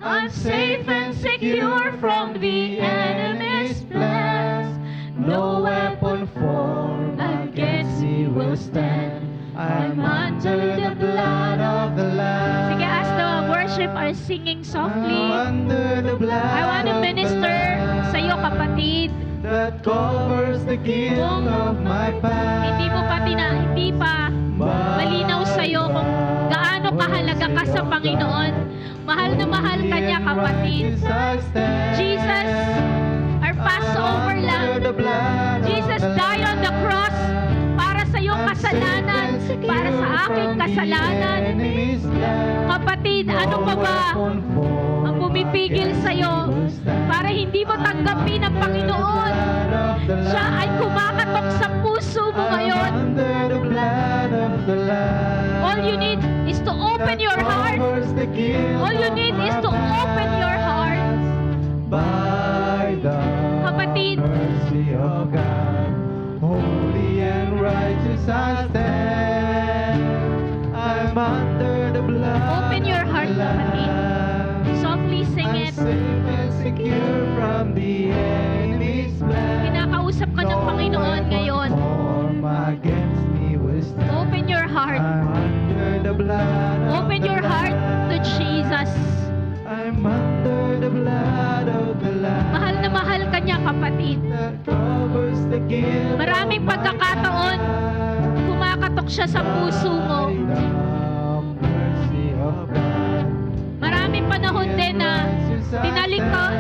I'm safe and secure from the enemy's plans. No weapon formed against me will stand. I'm under the blood of the Lamb. sige, as the worship are singing softly, I'm under the blood I want to of the minister Lamb sa iyo, kapatid. that covers the guilt of my past. Hindi pa malinaw sa iyo kung gaano kahalaga ka sa Panginoon. Mahal na mahal ka niya, kapatid. Jesus, our Passover Lamb. Jesus died on the cross para sa iyong kasalanan, para sa aking kasalanan. Kapatid, ano pa ba ang pumipigil sa iyo para hindi mo tanggapin ang Panginoon? Siya ay kumakatok sa puso mo ngayon. All you need is to open your heart. All you need is to open your heart. By the Kapatid, mercy of God, holy and righteous I stand. I'm under the blood. Open your heart, of the kapatid. Lamb. Softly sing I'm it. safe and secure from the enemy's plan. Kinakausap ka ng Panginoon ngayon. Against me will stand. Open your heart. I'm under the blood of Open the your heart Lamb. to Jesus. I'm under the blood of the Lamb. Mahal na mahal ka niya, kapatid. That covers the guilt Maraming of my pagkakataon, past. kumakatok siya sa puso mo. By the mercy of God, Maraming panahon din na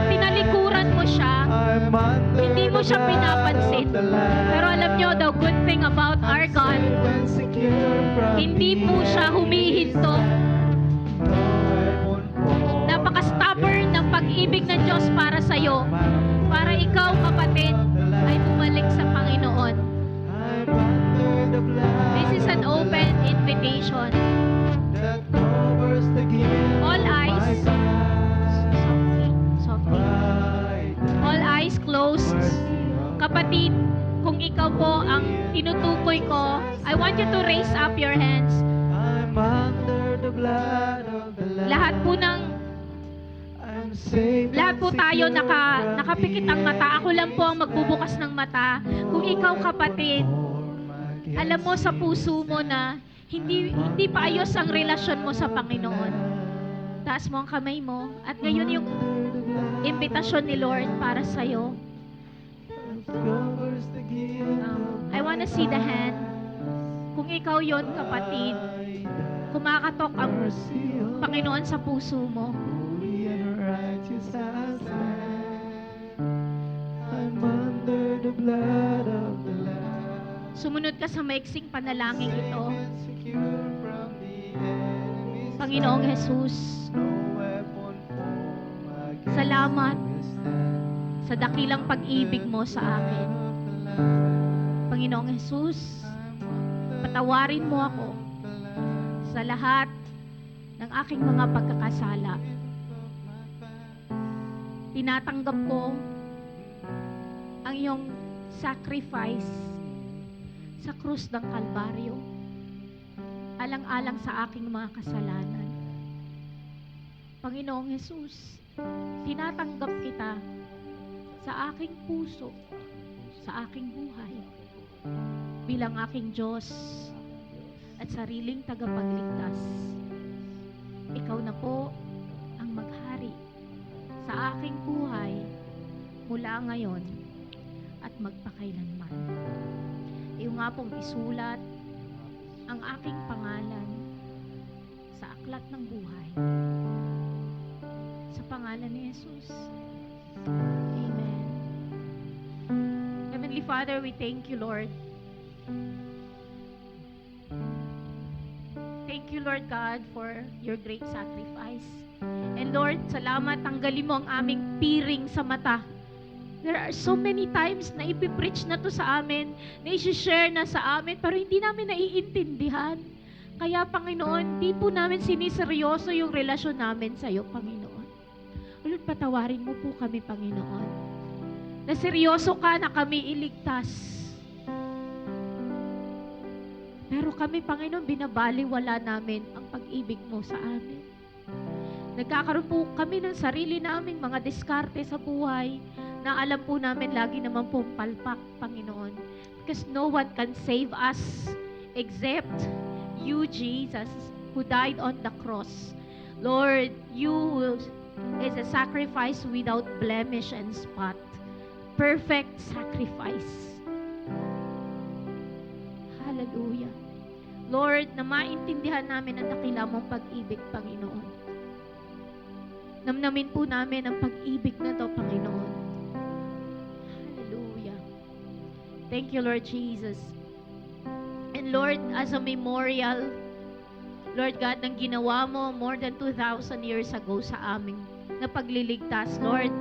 tinalikuran mo siya, I'm under hindi mo siya the blood pinapansin. of the Lamb. Pero alam nyo, the good thing about our God, Safe and secure from hindi the po siya humihinto. No weapon formed Napaka-stubborn ng pag-ibig ng Diyos para sa iyo. Para ikaw, kapatid, ay bumalik sa Panginoon. I'm under the blood This is an of the open Lamb invitation. that covers the guilt All of my eyes. past. Softly, softly. By the All eyes closed. mercy of Kapatid, kung ikaw po ang tinutukoy ko, I want you to raise up your hands. I'm under the blood of the Lamb. Lahat po ng I'm safe Lahat po and tayo secure from nakapikit ang the mata. Ako lang po ang magbubukas ng mata. Kung ikaw, kapatid, alam mo sa puso mo na hindi pa ayos ang relasyon mo sa Panginoon. Taas mo ang kamay mo. At ngayon yung imbitasyon ni Lord para sa'yo. I wanna see the hand. Kung ikaw yon, kapatid, kumakatok ang Panginoon sa puso mo. Holy and righteous I stand. I'm under the blood of the Lamb. Sumunod ka sa maiksing panalangin ito. Safe and secure from the enemy's Panginoong plan. Jesus, No weapon formed against salamat me will stand. sa dakilang pag-ibig mo sa akin. Panginoong Jesus, patawarin mo ako sa lahat ng aking mga pagkakasala. Tinatanggap ko ang iyong sacrifice sa krus ng Kalbaryo, alang-alang sa aking mga kasalanan. Panginoong Jesus, tinatanggap kita sa aking puso, sa aking buhay, bilang aking Diyos at sariling tagapagligtas. Ikaw na po ang maghari sa aking buhay mula ngayon at magpakailanman. Iyo nga pong isulat ang aking pangalan sa aklat ng buhay. Sa pangalan ni Jesus. Amen. Heavenly Father, we thank you, Lord. Thank you, Lord God, for your great sacrifice. And Lord, salamat, tanggalin mo ang aming piring sa mata. There are so many times na ipipreach na to sa amin, na isi-share na sa amin, pero hindi namin naiintindihan. Kaya, Panginoon, di po namin siniseryoso yung relasyon namin sa iyo, Panginoon. Lord, patawarin mo po kami, Panginoon. Na seryoso ka na kami iligtas. Pero kami, Panginoon, binabaliwala namin ang pag-ibig mo sa amin. Nagkakaroon po kami ng sarili naming mga diskarte sa buhay na alam po namin lagi naman pong palpak, Panginoon. Because no one can save us except you, Jesus, who died on the cross. Lord, you is a sacrifice without blemish and spot. Perfect sacrifice. Hallelujah. Lord, na maintindihan namin ang dakila mong pag-ibig, Panginoon. Namnamin po namin ang pag-ibig na to, Panginoon. Hallelujah. Thank you, Lord Jesus. And Lord, as a memorial, Lord God, nang ginawa mo more than 2,000 years ago sa aming na pagliligtas, Lord,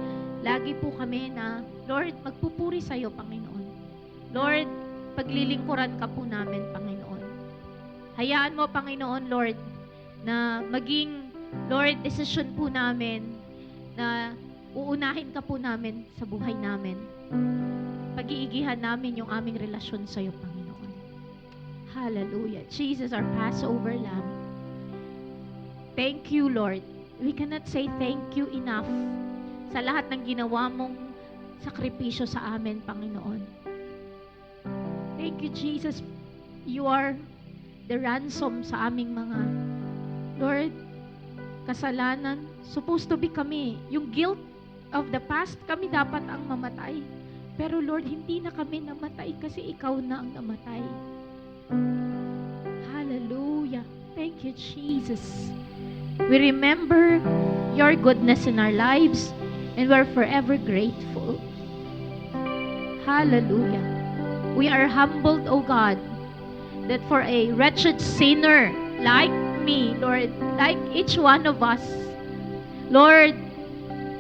lagi po kami na, Lord, magpupuri sa iyo, Panginoon. Lord, paglilingkuran ka po namin, Panginoon. Hayaan mo, Panginoon, Lord, na maging, Lord, decision po namin na uunahin ka po namin sa buhay namin. Pag-iigihan namin yung aming relasyon sa iyo, Panginoon. Hallelujah. Jesus, our Passover Lamb. Thank you, Lord. We cannot say thank you enough sa lahat ng ginawa mong sakripisyo sa amin, Panginoon. Thank you, Jesus. You are the ransom sa aming mga, Lord, kasalanan. Supposed to be kami. Yung guilt of the past, kami dapat ang mamatay. Pero Lord, hindi na kami namatay kasi ikaw na ang namatay. Hallelujah. Thank you, Jesus. We remember your goodness in our lives and we're forever grateful. Hallelujah. We are humbled, O God, that for a wretched sinner like me, Lord, like each one of us, Lord,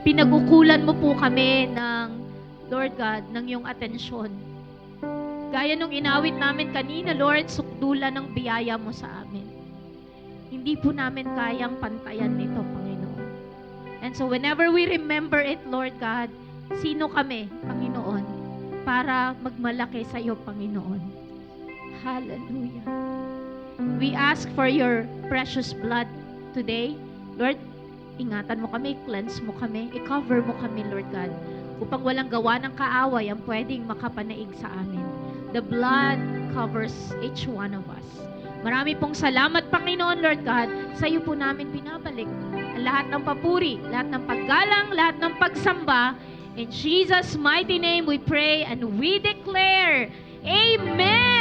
pinagukulan mo po kami ng, Lord God, ng iyong atensyon. Gaya nung inawit namin kanina, Lord, sukdulan ng biyaya mo sa amin. Hindi po namin kayang pantayan nito, Panginoon. And so whenever we remember it, Lord God, sino kami, Panginoon, para magmalaki sa iyo, Panginoon. Hallelujah. We ask for your precious blood today. Lord, ingatan mo kami, cleanse mo kami, i-cover mo kami, Lord God, upang walang gawa ng kaaway ang pwedeng makapanaig sa amin. The blood covers each one of us. Marami pong salamat, Panginoon, Lord God, sa iyo po namin pinabalik ang lahat ng papuri, lahat ng paggalang, lahat ng pagsamba. In Jesus' mighty name we pray and we declare, Amen!